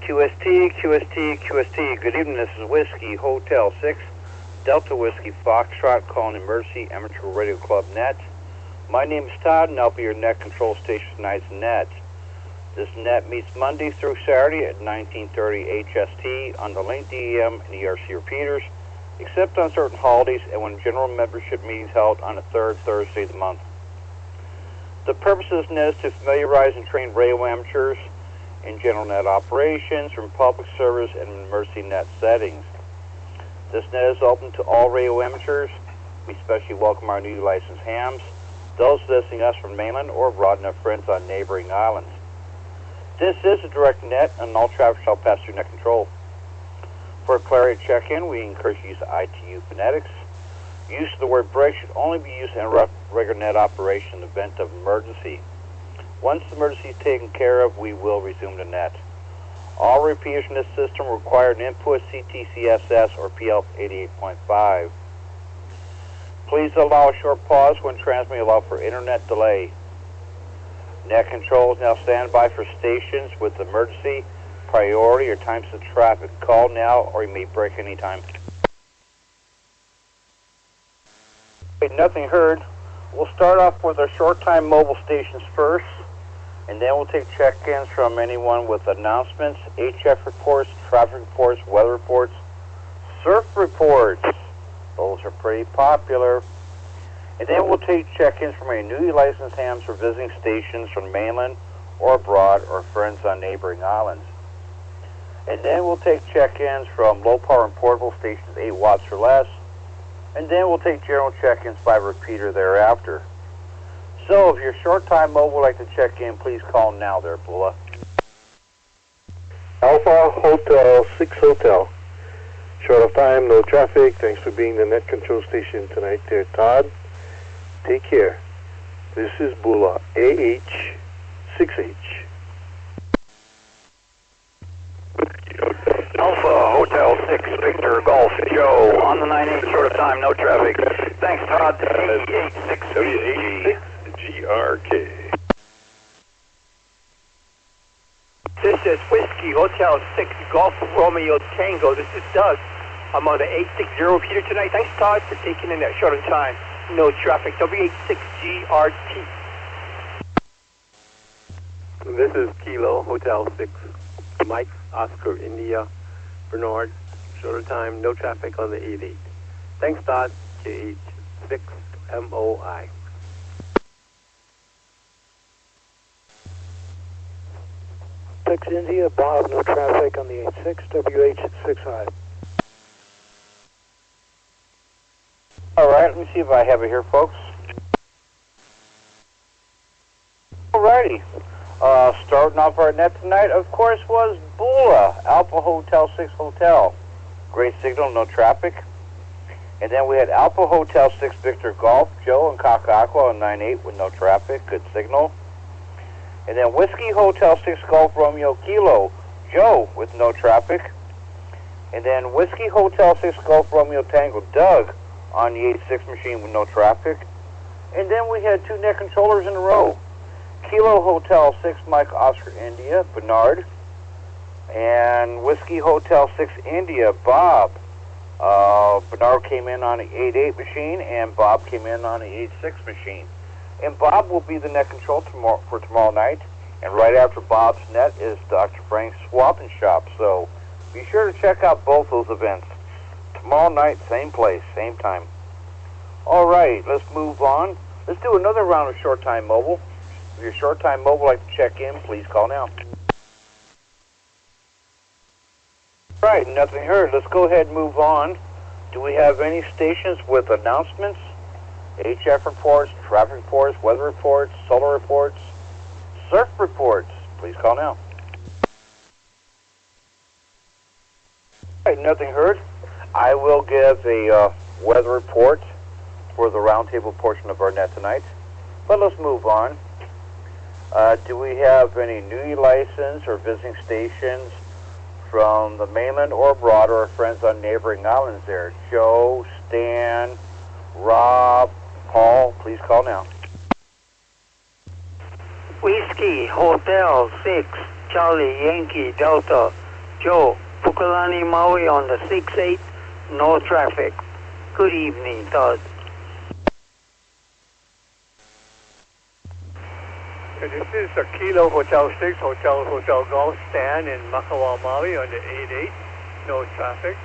QST, QST, QST. Good evening, this is Whiskey Hotel 6, Delta Whiskey Foxtrot, calling Emergency Amateur Radio Club Net. My name is Todd, and I'll be your net control station tonight's net. This net meets Monday through Saturday at 1930 HST on the Link DEM and ERC repeaters, except on certain holidays and when general membership meetings held on the third Thursday of the month. The purpose of this net is to familiarize and train radio amateurs in general net operations from public service and emergency net settings. This net is open to all radio amateurs. We especially welcome our newly licensed hams, those visiting us from mainland or abroad, and our friends on neighboring islands. This is a direct net, and all traffic shall pass through net control. For a clarity check-in, we encourage you to use ITU phonetics. Use of the word break should only be used to interrupt regular net operation in the event of emergency. Once the emergency is taken care of, we will resume the net. All repeaters in this system require an input CTCSS or PL 88.5. Please allow a short pause when transmitting, allow for internet delay. Net control is now standby for stations with emergency, priority, or times of traffic. Call now or you may break anytime. Nothing heard. We'll start off with our short-time mobile stations first, and then we'll take check-ins from anyone with announcements, HF reports, traffic reports, weather reports, surf reports. Those are pretty popular. And then we'll take check-ins from any newly licensed hams for visiting stations from mainland or abroad or friends on neighboring islands. And then we'll take check-ins from low-power and portable stations 8 watts or less. And then we'll take general check-ins by repeater thereafter. So if you're short-time mobile would like to check in, please call now there, Bula. Alpha Hotel 6 Hotel. Short of time, no traffic. Thanks for being the net control station tonight there, Todd. Take care. This is Bula, AH6H. Alpha Hotel 6, Victor Golf Joe, on the 98, short of time, no traffic. Thanks, Todd. W86GRK. This is Whiskey Hotel 6, Golf Romeo Tango. This is Doug. I'm on the 860 repeater tonight. Thanks, Todd, for taking in that short of time. No traffic. W86GRT. This is Kilo Hotel 6, Mike Oscar India Bernard. Shorter time, no traffic on the 88. Thanks, Todd. KH6MOI. Texas India, Bob, no traffic on the 86, WH65. All right, let me see if I have it here, folks. All righty. Starting off our net tonight, of course, was Bula, Alpha Hotel 6 Hotel. Great signal, no traffic. And then we had Alpha Hotel 6 Victor Golf, Joe and Kakakwa on 98 with no traffic, good signal. And then Whiskey Hotel 6 Golf Romeo Kilo, Joe with no traffic. And then Whiskey Hotel 6 Golf Romeo Tango, Doug on the 86 machine with no traffic. And then we had 2 net controllers in a row. Kilo Hotel 6 Mike Oscar India, Bernard. And Whiskey Hotel 6 India, Bob. Bernard came in on the 88 machine, and Bob came in on the 86 machine. And Bob will be the net control for tomorrow night. And right after Bob's net is Dr. Frank's Swap and Shop. So be sure to check out both those events. Tomorrow night, same place, same time. All right, let's move on. Let's do another round of short-time mobile. If you're short-time mobile, like to check in, please call now. All right, nothing heard. Let's go ahead and move on. Do we have any stations with announcements, HF reports, traffic reports, weather reports, solar reports, surf reports? Please call now. All right, nothing heard. I will give a weather report for the roundtable portion of our net tonight. But let's move on. Do we have any newly licensed or visiting stations from the mainland or abroad, or our friends on neighboring islands there? Joe, Stan, Rob, Paul, please call now. Whiskey Hotel 6, Charlie Yankee Delta, Joe, Pukalani, Maui on the 6-8, no traffic. Good evening, Todd. This is a Kilo Hotel 6, Hotel Golf Stand in Makawa, Maui on the 8-8. No traffic.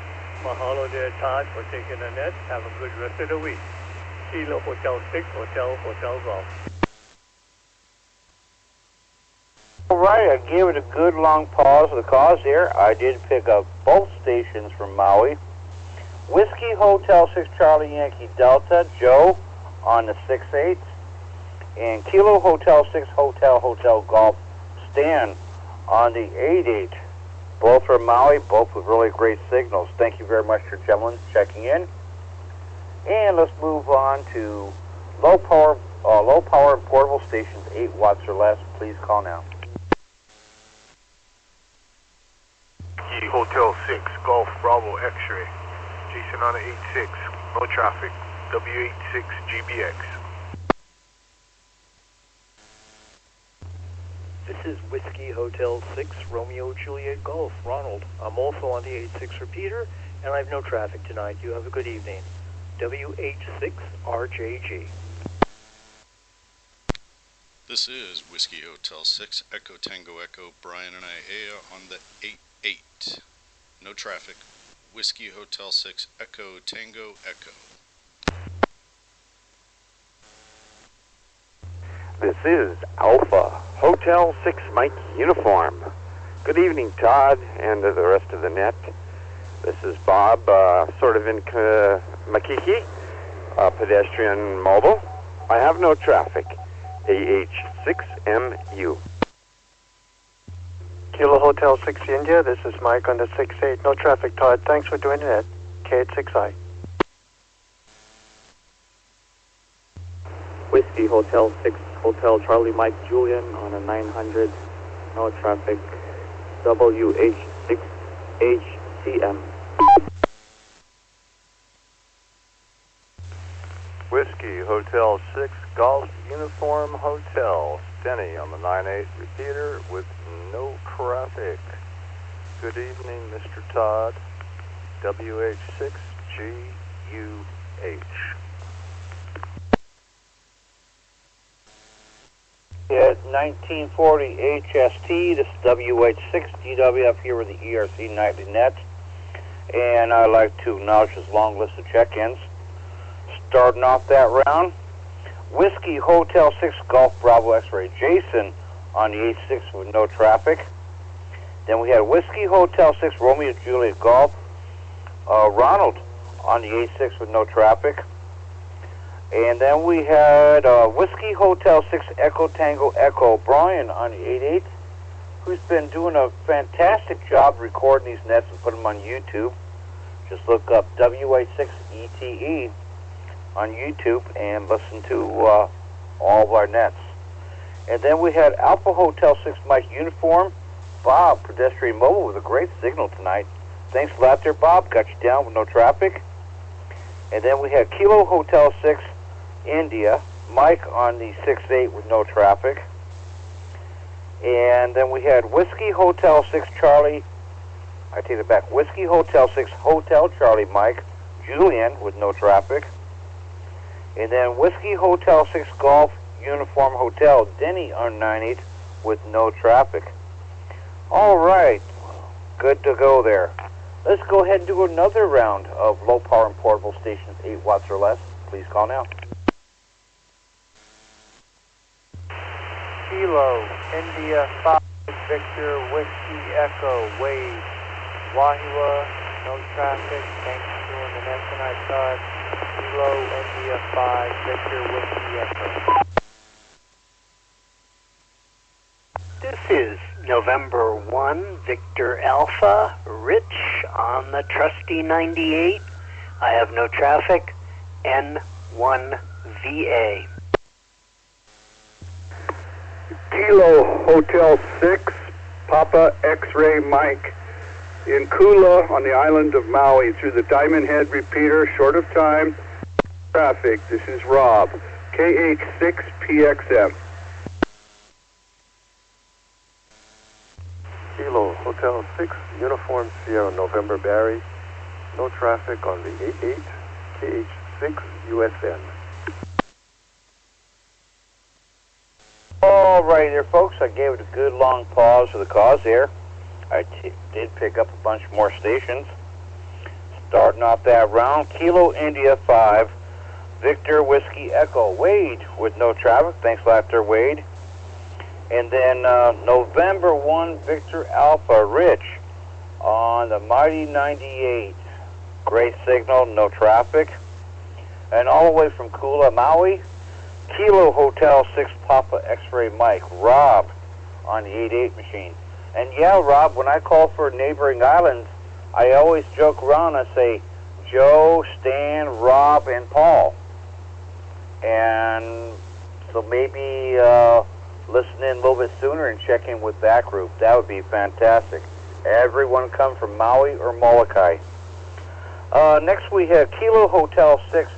Mahalo there, Todd, for taking the net. Have a good rest of the week. Kilo Hotel 6, Hotel Golf. All right, I gave it a good long pause for the cause here. I did pick up both stations from Maui. Whiskey Hotel 6 Charlie Yankee Delta, Joe on the 6-8. And Kilo Hotel 6 Hotel Golf Stan on the 8-8. Both from Maui, both with really great signals. Thank you very much for gentlemen checking in. And let's move on to low power and portable stations, 8 watts or less. Please call now. Hotel 6, Golf Bravo X-ray. Jason on the 86, no traffic, W86 GBX. This is Whiskey Hotel 6, Romeo Juliet Golf, Ronald. I'm also on the 86 repeater, and I have no traffic tonight. You have a good evening. WH6 RJG. This is Whiskey Hotel 6, Echo Tango Echo, Brian and Iea on the 8-8. No traffic. Whiskey Hotel 6, Echo Tango Echo. This is Alpha Hotel 6 Mike Uniform. Good evening, Todd, and to the rest of the net. This is Bob, sort of in Makiki, pedestrian mobile. I have no traffic. AH6MU. Kilo Hotel 6 India, this is Mike on the 6-8. No traffic, Todd. Thanks for doing that. K86I. Whiskey Hotel 6, Hotel Charlie Mike Julian on a 900, no traffic, WH6HCM. Whiskey Hotel 6, Golf Uniform Hotel, Stenny on the 9-8 repeater with no traffic. Good evening, Mr. Todd, WH6GUH. It's 1940 HST. This is WH6GWF here with the ERC Nightly Net. And I'd like to acknowledge this long list of check-ins. Starting off that round, Whiskey Hotel 6 Golf Bravo X-Ray Jason on the 86 with no traffic. Then we had Whiskey Hotel 6 Romeo Juliet Golf Ronald on the 86 with no traffic. And then we had Whiskey Hotel 6 Echo Tango Echo Brian on the 88, who's been doing a fantastic job recording these nets and putting them on YouTube. Just look up WH6ETE on YouTube and listen to all of our nets. And then we had Alpha Hotel 6 Mike Uniform, Bob, pedestrian mobile with a great signal tonight. Thanks a lot there, Bob. Got you down with no traffic. And then we had Kilo Hotel 6 India, Mike on the 6-8 with no traffic. And then we had Whiskey Hotel 6 Charlie, I take it back, Whiskey Hotel 6 Hotel Charlie Mike, Julian with no traffic. And then Whiskey Hotel 6 Golf Uniform Hotel, Denny on 9-8 with no traffic. All right, good to go there. Let's go ahead and do another round of low power and portable stations, 8 watts or less. Please call now. Kilo, India 5, Victor, Whiskey, Echo, Wade, Wahua, no traffic. Thanks for doing the net tonight, Todd. Kilo, India 5, Victor, Whiskey, Echo. This is November 1, Victor Alpha, Rich on the Trusty 98. I have no traffic, N1VA. Kilo Hotel 6, Papa X-Ray Mike, in Kula on the island of Maui through the Diamond Head repeater, short of time, traffic. This is Rob, KH6PXM. Kilo Hotel 6 Uniform Sierra November Barry. No traffic on the 88 KH6 USN. All right there, folks. I gave it a good long pause for the cause there. I did pick up a bunch more stations. Starting off that round, Kilo India 5, Victor Whiskey Echo, Wade with no traffic. Thanks a lot there, Wade. And then November 1, Victor Alpha, Rich on the Mighty 98. Great signal, no traffic. And all the way from Kula, Maui, Kilo Hotel 6 Papa X-Ray Mike, Rob on the 88 machine. And yeah, Rob, when I call for neighboring islands, I always joke around and say Joe, Stan, Rob, and Paul. And so maybe listen in a little bit sooner and check in with that group. That would be fantastic. Everyone come from Maui or Molokai. Next we have Kilo Hotel 6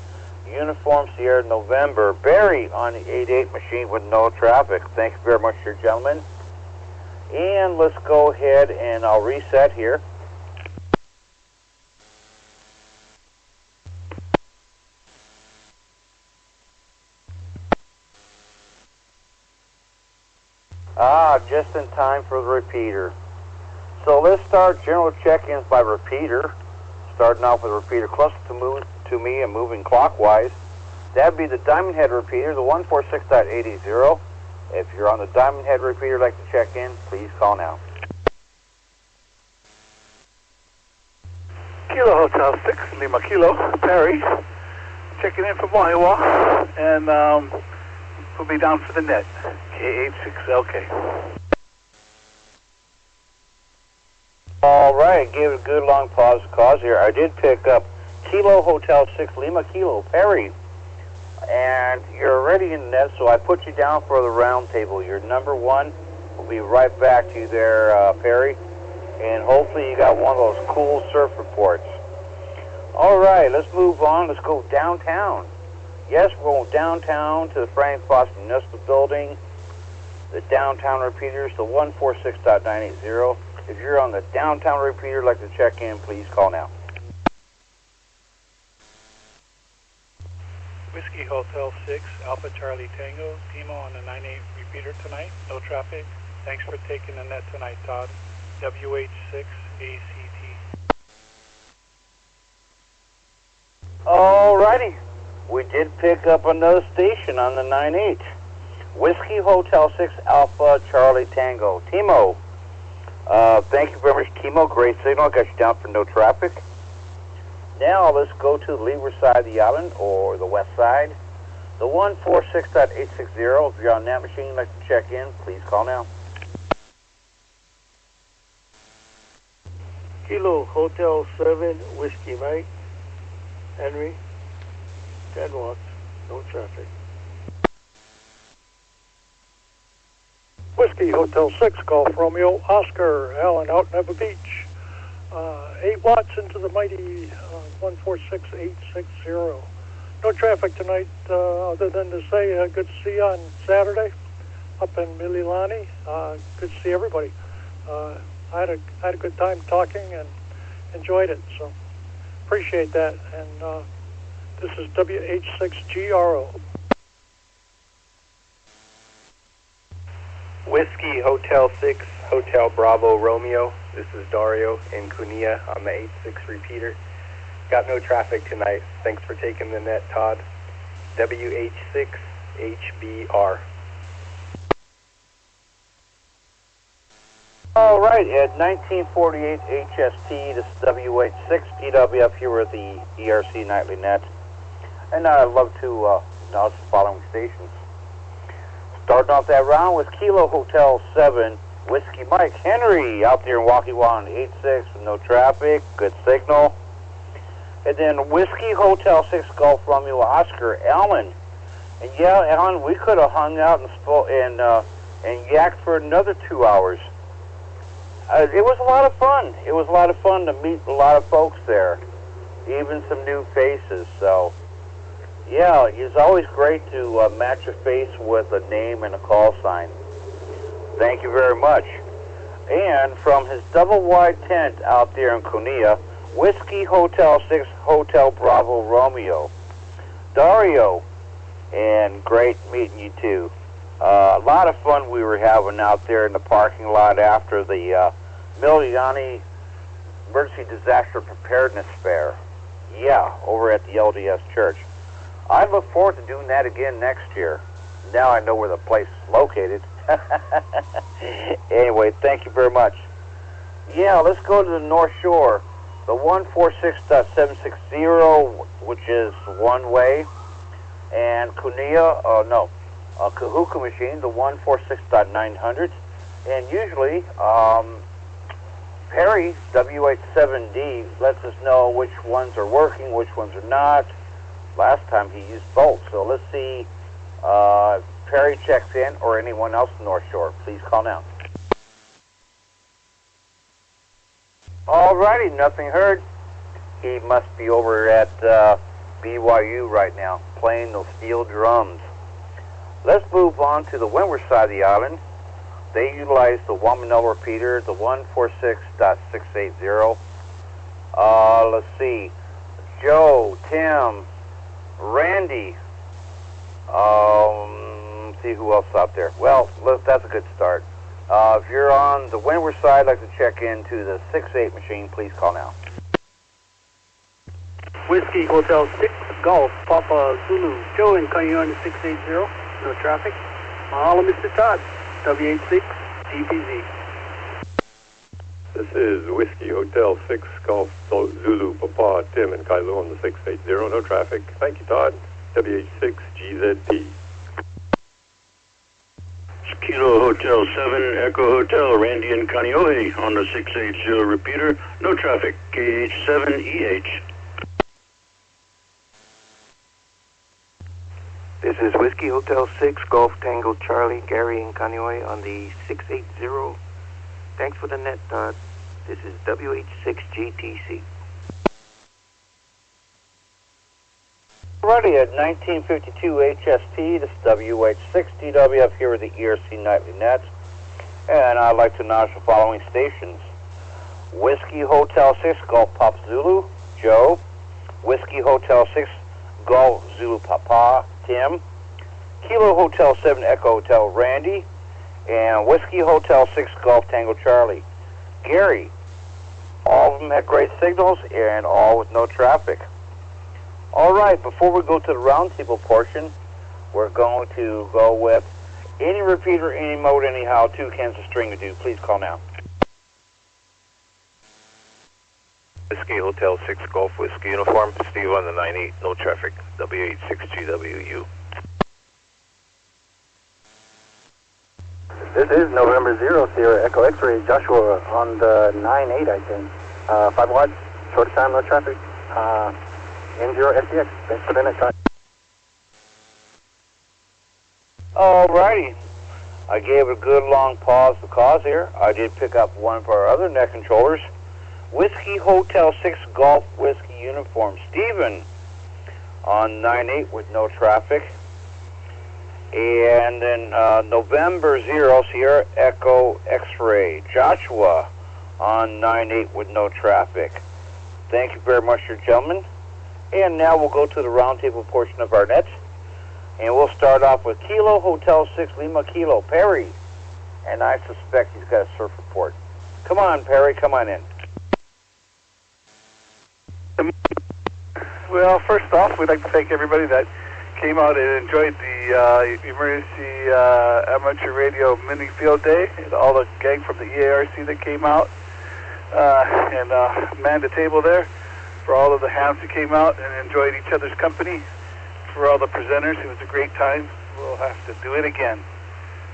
Uniform Sierra November, Barry on the 88 machine with no traffic. Thanks very much, dear gentlemen. And let's go ahead and I'll reset here. Just in time for the repeater. So let's start general check-ins by repeater. Starting off with a repeater close to me and moving clockwise. That'd be the Diamond Head repeater, the 146.80. If you're on the Diamond Head repeater like to check in, please call now. Kilo Hotel 6, Lima Kilo, Perry. Checking in from Iowa, and we'll be down for the net. K86LK. All right, gave it a good long pause here. I did pick up Kilo Hotel 6 Lima Kilo, Perry. And you're already in the net, so I put you down for the round table. You're number one. We'll be right back to you there, Perry. And hopefully you got one of those cool surf reports. All right, let's move on. Let's go downtown. Yes, we're going downtown to the Frank Foster Municipal Building. The downtown repeater is the 146.980. If you're on the downtown repeater, like to check in, please call now. Whiskey Hotel 6, Alpha Charlie Tango, Timo on the 98 repeater tonight. No traffic. Thanks for taking the net tonight, Todd. WH6 ACT. Alrighty. We did pick up another station on the 98. Whiskey Hotel 6, Alpha Charlie Tango. Timo. Thank you very much, Timo. Great signal. Got you down for no traffic. Now let's go to the leeward side of the island, or the west side. The 146.860. If you're on that machine, like to check in, please call now. Kilo Hotel 7, Whiskey Mike, Henry, 10 watts, no traffic. Whiskey Hotel 6, Golf Romeo, Oscar, Allen, out in Eva Beach. 8 watts into the mighty 146.860. No traffic tonight, other than to say good to see you on Saturday up in Mililani. Good to see everybody. I had a good time talking and enjoyed it, so appreciate that. And this is WH6GRO. Whiskey Hotel 6, Hotel Bravo Romeo. This is Dario in Cunha on the 86 repeater. Got no traffic tonight. Thanks for taking the net, Todd. WH6HBR. All right, at 1948 HST, this is WH6 DWF here with the ERC Nightly Net. And I'd love to announce the following stations. Starting off that round with Kilo Hotel 7, Whiskey Mike Henry out there in Waukee on 86 with no traffic, good signal. And then Whiskey Hotel 6 Golf Romeo Oscar Allen. And yeah, Alan, we could have hung out and yacked for another 2 hours. It was a lot of fun. It was a lot of fun to meet a lot of folks there, even some new faces. So, yeah, it's always great to match a face with a name and a call sign. Thank you very much. And from his double wide tent out there in Cunilla, Whiskey Hotel 6 Hotel Bravo Romeo. Dario, and great meeting you too. A lot of fun we were having out there in the parking lot after the Miliani Emergency Disaster Preparedness Fair. Yeah, over at the LDS Church. I look forward to doing that again next year. Now I know where the place is located. Anyway, thank you very much. Yeah, let's go to the North Shore. The 146.760, which is one way, and Cunilla, Kahuku machine, the 146.900, and usually Perry, WH7D, lets us know which ones are working, which ones are not. Last time he used both, so let's see if Perry checks in or anyone else in North Shore. Please call now. Alrighty, nothing heard. He must be over at BYU right now, playing those steel drums. Let's move on to the windward side of the island. They utilize the 1-minute repeater, the 146.680. Let's see. Joe, Tim, Randy. See who else out there. Well, that's a good start. If you're on the windward side, I'd like to check into the 6-8 machine. Please call now. Whiskey Hotel 6 Golf Papa Zulu Joe in Cunyon 680. No traffic. Mahalo, Mr. Todd. WH6 DPZ. This is Whiskey Hotel 6 Golf Zulu Papa Tim and Kailo on the 680. No traffic. Thank you, Todd. WH6 GZP. Kilo Hotel 7 Echo Hotel Randy and Kaneohe on the 680 repeater. No traffic. KH7EH. This is Whiskey Hotel 6 Golf Tango Charlie Gary and Kaneohe on the 680. Thanks for the net, Todd. This is WH6 GTC. Alrighty, at 1952 HST, this is WH6DWF here with the ERC Nightly Nets, and I'd like to announce the following stations. Whiskey Hotel 6 Golf Pop Zulu, Joe. Whiskey Hotel 6 Golf Zulu Papa, Tim. Kilo Hotel 7 Echo Hotel, Randy. And Whiskey Hotel 6 Golf Tango Charlie, Gary. All of them had great signals and all with no traffic. All right, before we go to the roundtable portion, we're going to go with any repeater, any mode, anyhow, 2 cans of string to do. Please call now. Whiskey Hotel 6 Golf Whiskey Uniform, Steve on the 98, no traffic, WH6GWU. This is November 0 Sierra Echo X-Ray Joshua on the 9-8, I think. 5 watts, short time, no traffic. N0 SDX, thanks for the net time. Alrighty. I gave it a good long pause because here. I did pick up one of our other net controllers. Whiskey Hotel 6 Golf Whiskey Uniform, Stephen on 9-8 with no traffic. And then November 0 Sierra Echo X-Ray, Joshua on 9-8 with no traffic. Thank you very much, gentlemen. And now we'll go to the roundtable portion of our nets. And we'll start off with Kilo Hotel 6 Lima Kilo, Perry. And I suspect he's got a surf report. Come on, Perry, come on in. Well, first off, we'd like to thank everybody that came out and enjoyed the emergency amateur radio mini field day, and all the gang from the EARC that came out and manned the table there. For all of the hams who came out and enjoyed each other's company. For all the presenters, it was a great time. We'll have to do it again.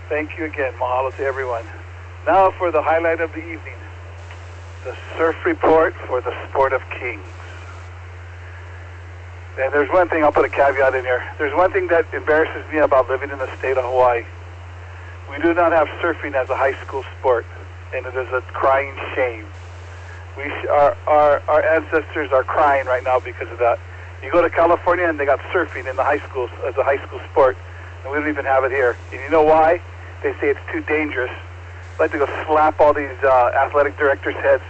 Thank you again. Mahalo to everyone. Now for the highlight of the evening. The surf report for the Sport of Kings. And there's one thing, I'll put a caveat in here. There's one thing that embarrasses me about living in the state of Hawaii. We do not have surfing as a high school sport, and it is a crying shame. Our ancestors are crying right now because of that. You go to California and they got surfing in the high schools as a high school sport, and we don't even have it here. And you know why? They say it's too dangerous I'd like to go slap all these athletic directors' heads.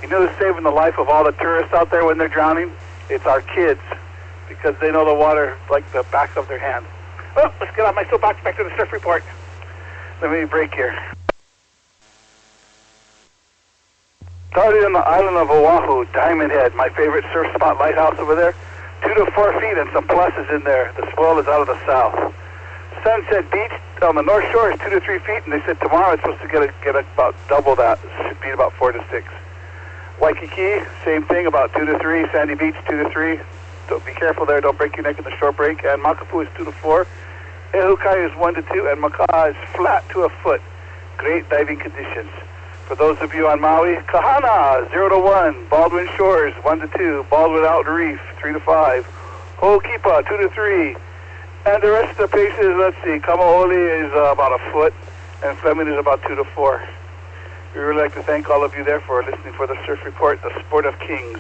You know who's saving the life of all the tourists out there when they're drowning? It's our kids, because they know the water like the back of their hand. Oh, let's get on my soapbox, back to the surf report. Let me break here. Started on the island of Oahu, Diamond Head, my favorite surf spot lighthouse over there. 2 to 4 feet and some pluses in there. The swell is out of the south. Sunset Beach on the north shore is 2 to 3 feet, and they said tomorrow it's supposed to get about double that. It should be about 4 to 6. Waikiki, same thing, about 2 to 3. Sandy Beach, 2 to 3. So be careful there, don't break your neck in the shore break. And Makapu is 2 to 4. Ehukai is 1 to 2, and Maka is flat to a foot. Great diving conditions. For those of you on Maui, Kahana, 0 to 1. Baldwin Shores, 1 to 2. Baldwin Out Reef, 3 to 5. Ho'okipa, 2 to 3. And the rest of the places, let's see, Kamaoli is about a foot, and Fleming is about 2 to 4. We would like to thank all of you there for listening for the Surf Report, the Sport of Kings.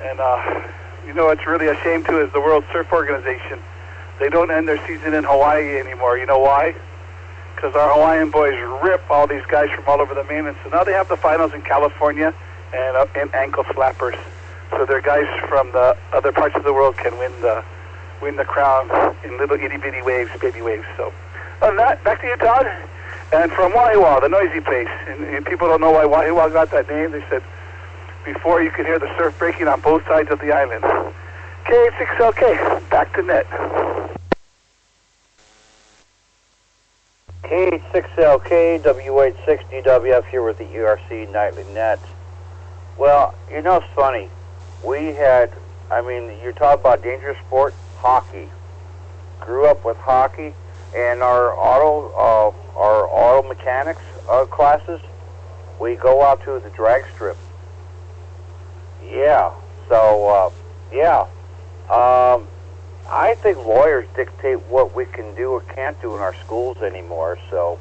And, you know, it's really a shame, too, is the World Surf Organization. They don't end their season in Hawaii anymore. You know why? Because our Hawaiian boys rip all these guys from all over the mainland. So now they have the finals in California and ankle slappers. So their guys from the other parts of the world can win the crown in little itty-bitty waves, baby waves. So other than that, back to you, Todd. And from Wahiwa, the noisy place. And people don't know why Wahiwa got that name. They said before you could hear the surf breaking on both sides of the island. K86LK, back to net. K6LK, W860WF here with the ERC Nightly Net. Well, you know, it's funny. We had, I mean, you're talking about dangerous sport, hockey. Grew up with hockey, and our auto mechanics classes, we go out to the drag strip. Yeah, so, yeah. I think lawyers dictate what we can do or can't do in our schools anymore, so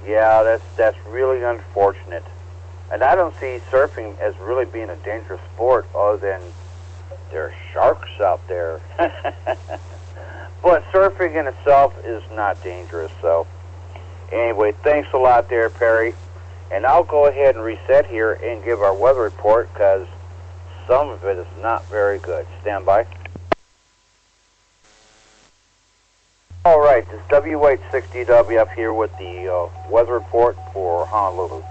yeah, that's really unfortunate. And I don't see surfing as really being a dangerous sport other than there are sharks out there. But surfing in itself is not dangerous, so anyway, thanks a lot there, Perry. And I'll go ahead and reset here and give our weather report because some of it is not very good. Stand by. All right, this is W860WF here with the weather report for Honolulu.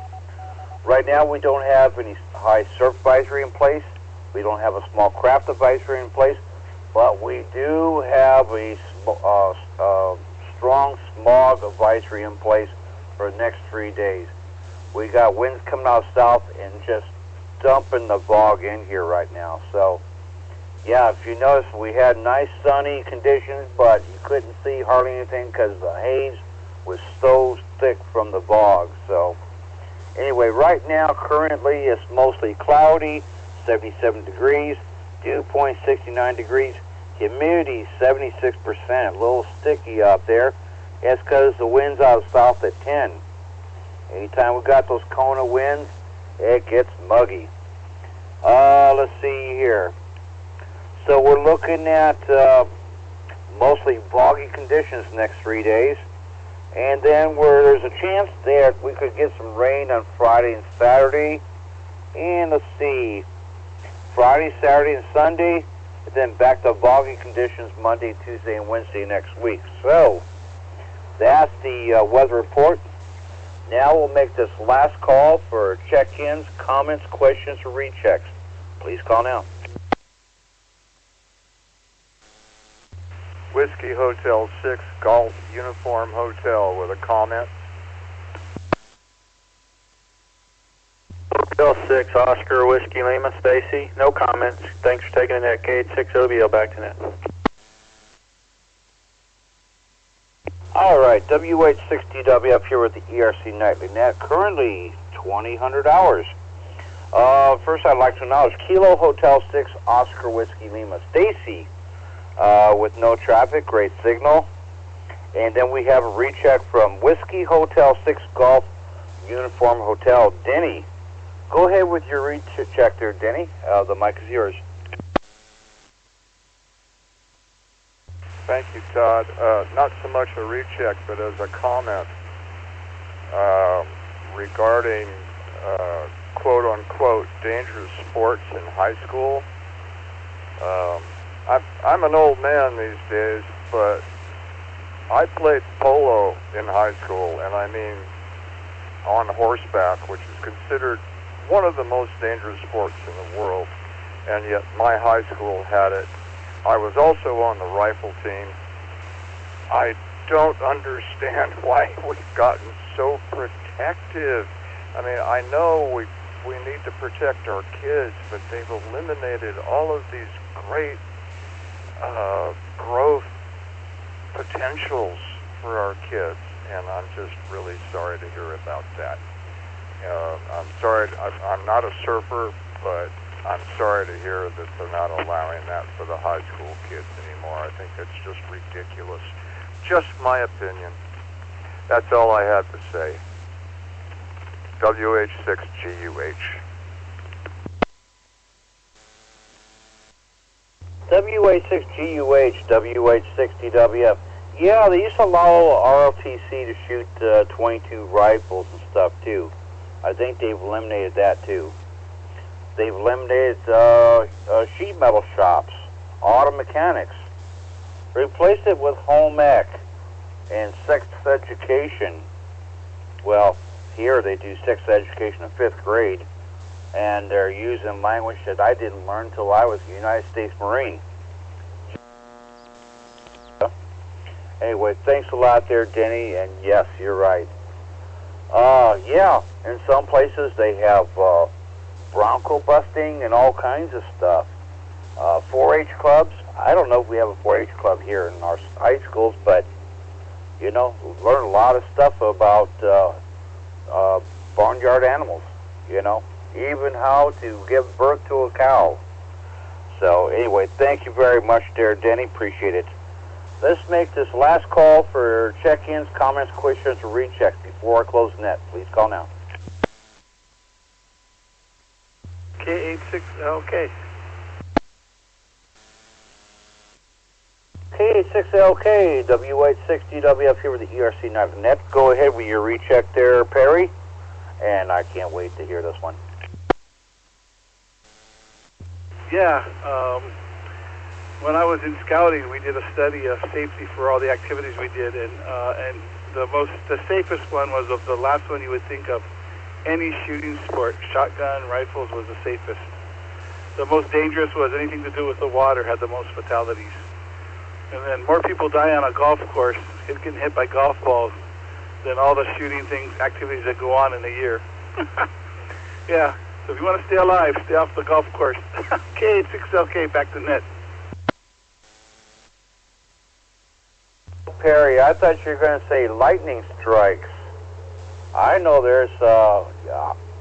Right now, we don't have any high surf advisory in place. We don't have a small craft advisory in place, but we do have a strong smog advisory in place for the next 3 days. We got winds coming out south and just dumping the bog in here right now. So, yeah, if you notice, we had nice sunny conditions, but you couldn't see hardly anything because the haze was so thick from the bog. So, anyway, right now, currently, it's mostly cloudy, 77 degrees, dew point 69 degrees, humidity 76%, a little sticky out there. It's because the wind's out south at 10. Anytime we got those Kona winds, it gets muggy. Let's see here. So we're looking at mostly boggy conditions the next 3 days. And then where there's a chance that we could get some rain on Friday and Saturday. And let's see, Friday, Saturday, and Sunday. And then back to boggy conditions Monday, Tuesday, and Wednesday next week. So that's the weather report. Now we'll make this last call for check-ins, comments, questions, or rechecks. Please call now. Whiskey Hotel 6 Golf Uniform Hotel with a comment. Hotel 6 Oscar Whiskey Lima, Stacy. No comments. Thanks for taking the net. K86OBL back to net. All right, W860WF here with the ERC Nightly Net. Currently 2000 hours. First, I'd like to acknowledge Kilo Hotel 6 Oscar Whiskey Lima, Stacy. With no traffic, great signal. And then we have a recheck from Whiskey Hotel 6 Golf Uniform Hotel, Denny. Go ahead with your recheck there, Denny. The mic is yours. Thank you, Todd. Not so much a recheck, but as a comment. regarding quote-unquote dangerous sports in high school. I'm an old man these days, but I played polo in high school, and I mean on horseback, which is considered one of the most dangerous sports in the world, and yet my high school had it. I was also on the rifle team. I don't understand why we've gotten so protective. I mean, I know we need to protect our kids, but they've eliminated all of these great growth potentials for our kids, and I'm just really sorry to hear about that. I'm sorry, I'm not a surfer, but I'm sorry to hear that they're not allowing that for the high school kids anymore. I think it's just ridiculous. Just my opinion. That's all I had to say. WH6GUH. WH6GUH, WH60WF. Yeah, they used to allow ROTC to shoot 22 rifles and stuff too. I think they've eliminated that too. They've eliminated sheet metal shops, auto mechanics, replaced it with home ec and sex education. Well, here they do sex education in 5th grade, and they're using language that I didn't learn until I was a United States Marine. Anyway, thanks a lot there, Denny, and yes, you're right. Yeah, in some places they have bronco busting and all kinds of stuff. 4-H clubs. I don't know if we have a 4-H club here in our high schools, but, you know, we've learned a lot of stuff about barnyard animals, you know, even how to give birth to a cow. So, anyway, thank you very much there, Denny. Appreciate it. Let's make this last call for check-ins, comments, questions, or rechecks before I close the net. Please call now. K86LK. K86LK, WH60WF here with the ERC.net. Go ahead with your recheck there, Perry. And I can't wait to hear this one. Yeah, when I was in scouting, we did a study of safety for all the activities we did, and the safest one was the last one you would think of. Any shooting sport, shotgun, rifles was the safest. The most dangerous was anything to do with the water, had the most fatalities. And then more people die on a golf course, getting hit by golf balls, than all the shooting things, activities that go on in a year. Yeah, so if you want to stay alive, stay off the golf course. K86LK, back to net. Perry, I thought you were going to say lightning strikes. I know there's a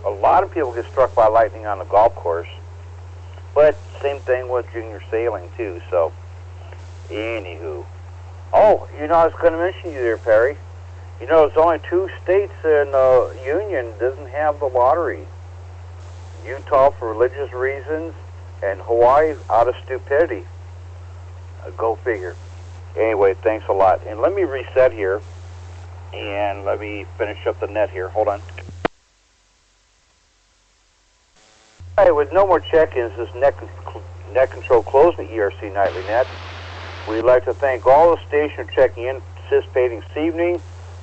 lot of people get struck by lightning on the golf course, but same thing with junior sailing too. So, anywho, oh, you know, I was going to mention you there, Perry. You know, there's only 2 states in the Union doesn't have the lottery. Utah for religious reasons, and Hawaii out of stupidity. Go figure. Anyway, thanks a lot. And let me reset here, and let me finish up the net here. Hold on. All right, with no more check-ins, this net control closed the ERC Nightly Net. We'd like to thank all the stations checking in, participating this evening.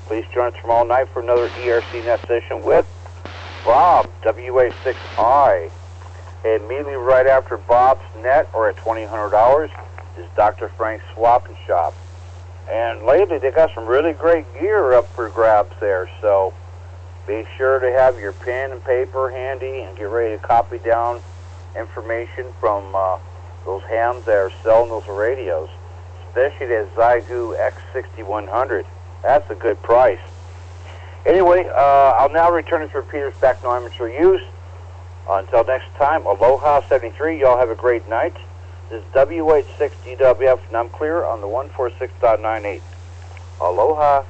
Please join us tomorrow night for another ERC Net session with Bob, WA6I. And immediately right after Bob's net, or at $2,000, is Dr. Frank's Swap and Shop. And lately, they got some really great gear up for grabs there, so be sure to have your pen and paper handy and get ready to copy down information from those hams that are selling those radios, especially that Zygu X6100. That's a good price. Anyway, I'll now return it to repeaters back to amateur use. Until next time, Aloha 73. Y'all have a great night. This is WH6GWF, and I'm clear on the 146.98. Aloha.